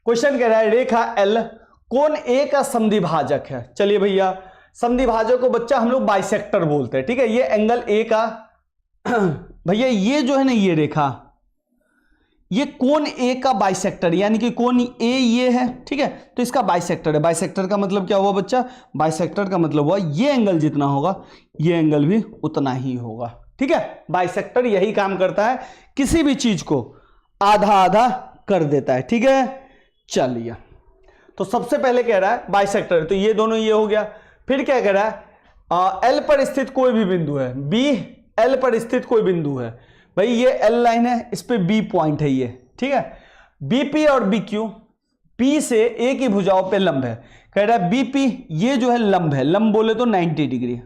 Question कह रहा है रेखा एल कोण ए का समद्विभाजक है। चलिए भैया, समद्विभाजक को बच्चा हम लोग बाइसेक्टर बोलते हैं, ठीक है। ये एंगल ए का भैया ये जो है ना ये रेखा, ये कोण ए का बाइसेक्टर, यानी कि कोण ए ये है, ठीक है, तो इसका बाइसेक्टर है। बाइसेक्टर का मतलब क्या हुआ बच्चा? बाइसेक्टर का मतलब हुआ ये एंगल जितना होगा ये एंगल भी उतना ही होगा, ठीक है। बाइसेक्टर यही काम करता है, किसी भी चीज को आधा आधा कर देता है, ठीक है। चलिए, तो सबसे पहले कह रहा है बाइसेक्टर, तो ये दोनों ये हो गया। फिर क्या कह रहा है? एल पर स्थित कोई भी बिंदु है, बी एल पर स्थित कोई बिंदु है। भाई ये एल लाइन है, इस पे बी पॉइंट है ये, ठीक है। बीपी और बीक्यू पी से ए की भुजाओं पे लंब है। कह रहा है बीपी ये जो है लंब है, लंब बोले तो 90 डिग्री,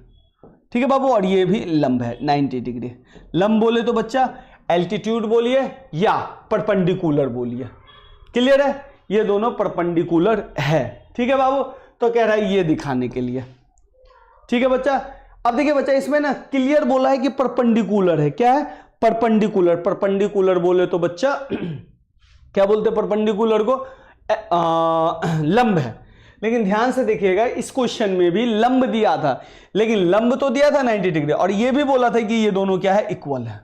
ठीक है बाबू, और ये भी लंब है 90 डिग्री। लंब बोले तो बच्चा एल्टीट्यूड बोलिए या परपेंडिकुलर बोलिए, क्लियर है? ये दोनों परपेंडिकुलर है, ठीक है बाबू। तो कह रहा है ये दिखाने के लिए, ठीक है बच्चा। अब देखिए बच्चा, इसमें ना क्लियर बोला है कि परपेंडिकुलर है। क्या है? परपेंडिकुलर। परपेंडिकुलर बोले तो बच्चा क्या बोलते हैं परपेंडिकुलर को? लंब है। लेकिन ध्यान से देखिएगा, इस क्वेश्चन में भी लंब दिया था, लेकिन लंब तो दिया था 90 डिग्री, और ये भी बोला था कि ये दोनों क्या है? इक्वल है,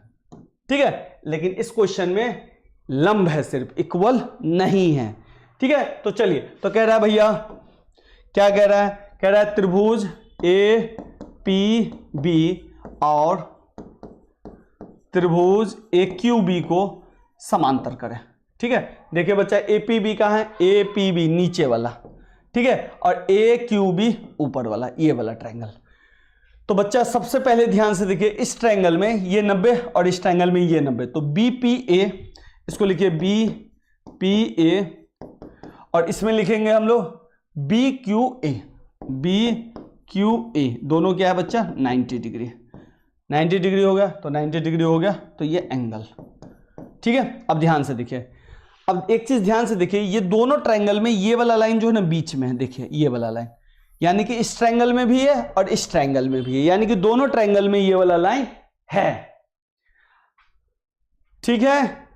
ठीक है। लेकिन इस क्वेश्चन में लंब है सिर्फ, इक्वल नहीं है, ठीक है। तो चलिए, तो कह रहा है भैया, क्या कह रहा है? कह रहा है त्रिभुज ए पी बी और त्रिभुज ए क्यू बी को समांतर करें, ठीक है। देखिए बच्चा, ए पी बी कहाँ है? ए पी बी नीचे वाला, ठीक है, और ए क्यू बी ऊपर वाला, ये वाला ट्रायंगल। तो बच्चा सबसे पहले ध्यान से देखिए, इस ट्रायंगल में ये 90 और इस ट्रायंगल में ये 90, तो बी पी ए, इसको लिखिए बी पी ए, और इसमें लिखेंगे हम लोग B Q A. B Q A दोनों क्या है बच्चा? 90 डिग्री। 90 डिग्री हो गया, तो 90 डिग्री हो गया, तो ये एंगल, ठीक है। अब ध्यान से देखिए, अब एक चीज ध्यान से देखिए, ये दोनों ट्रायंगल में ये वाला लाइन जो है ना बीच में है, देखिए ये वाला लाइन, यानी कि इस ट्रायंगल में भी है और इस ट्रायंगल में भी है, यानी कि दोनों ट्रायंगल में ये वाला लाइन है, ठीक है।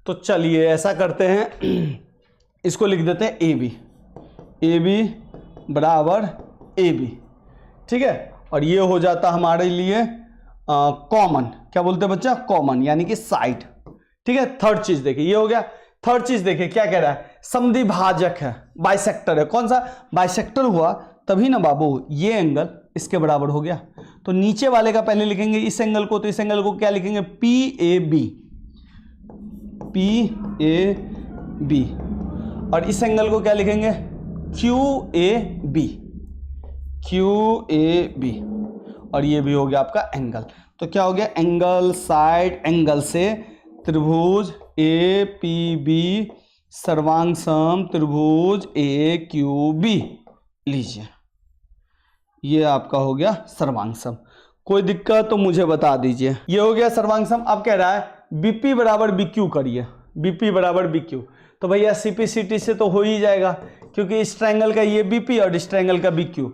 तो चलिए ऐसा करते हैं, इसको लिख देते हैं ए बी, ए बी बराबर ए बी, ठीक है। और ये हो जाता हमारे लिए कॉमन, क्या बोलते हैं बच्चा? कॉमन, यानी कि साइड, ठीक है। थर्ड चीज देखिए, ये हो गया। थर्ड चीज देखिए क्या कह रहा है? समद्विभाजक है, बाइसेक्टर है। कौन सा? बाइसेक्टर हुआ तभी ना बाबू ये एंगल इसके बराबर हो गया। तो नीचे वाले का पहले लिखेंगे इस एंगल को, तो इस एंगल को क्या लिखेंगे? P A B, P A B, और इस एंगल को क्या लिखेंगे? Q A B, Q A B, और ये भी हो गया आपका एंगल। तो क्या हो गया? एंगल साइड एंगल से त्रिभुज ए पी बी सर्वांग सम त्रिभुज ए क्यू बी, लीजिए ये आपका हो गया सर्वांग सम। कोई दिक्कत तो मुझे बता दीजिए। ये हो गया सर्वांग सम। अब कह रहा है बीपी बराबर बीक्यू करिए, बीपी बराबर बीक्यू। तो भैया सीपीसीटी से तो हो ही जाएगा, क्योंकि इस ट्रायंगल का ये बीपी और इस ट्रायंगल का बीक्यू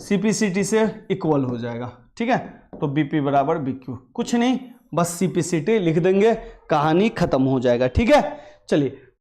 सीपीसीटी से इक्वल हो जाएगा, ठीक है। तो बीपी बराबर बीक्यू, कुछ नहीं, बस सीपीसीटी लिख देंगे, कहानी खत्म हो जाएगा, ठीक है। चलिए